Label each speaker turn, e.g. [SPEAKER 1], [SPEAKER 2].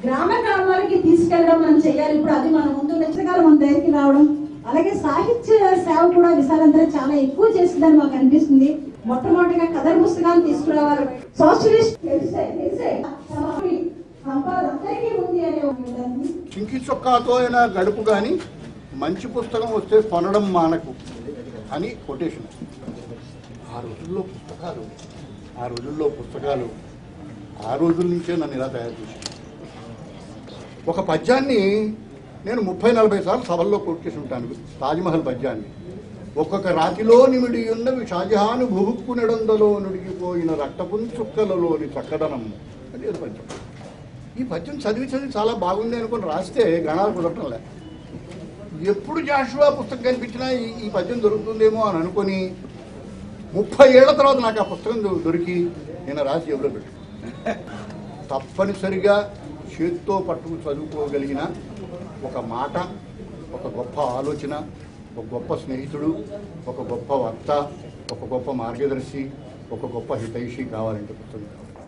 [SPEAKER 1] గ్రామాలకి తీసుకెళ్ళడం మనం చేయాలి. ఇప్పుడు అది మన ముందు పుస్తకాలు మన దగ్గరికి రావడం, అలాగే సాహిత్య సేవ కూడా విశాలంతా చాలా ఎక్కువ చేసిందని మాకు అనిపిస్తుంది. మొట్టమొదటిగా కథల పుస్తకాలు తీసుకురావాలి. సోషలిస్ట్
[SPEAKER 2] చింకి చొక్కాతో అయినా గడుపు కానీ మంచి పుస్తకం వస్తే కొనడం మానకు అని కొటేషన్. ఆ రోజుల్లో పుస్తకాలు ఆ రోజుల నుంచే నన్ను ఇలా తయారు చేశాను. ఒక పద్యాన్ని నేను 30-40 సార్లు సభల్లో కోట్ చేసి ఉంటాను. తాజ్మహల్ పద్యాన్ని. ఒక్కొక్క రాతిలో నిమిడి ఉన్నవి షాజహాను భుబుక్కు నెడందలో నుడిగిపోయిన రక్తపుంచుక్కలలోని చక్కదనం అనేది పద్యం. ఈ పద్యం చదివి చాలా బాగుంది అనుకుని రాస్తే గణాలు కుదరటం లే. ఎప్పుడు జాషువా పుస్తకం కనిపించినా ఈ పద్యం దొరుకుతుందేమో అని అనుకుని 30 ఏళ్ల తర్వాత నాకు ఆ పుస్తకం దొరికి నేను రాసి జేబులో పెట్టాను. తప్పనిసరిగా చేత్తో పట్టుకు చదువుకోగలిగిన ఒక మాట, ఒక గొప్ప ఆలోచన, ఒక గొప్ప స్నేహితుడు, ఒక గొప్ప వక్త, ఒక గొప్ప మార్గదర్శి, ఒక గొప్ప హితైషి కావాలంటే పుస్తకం కావాలి.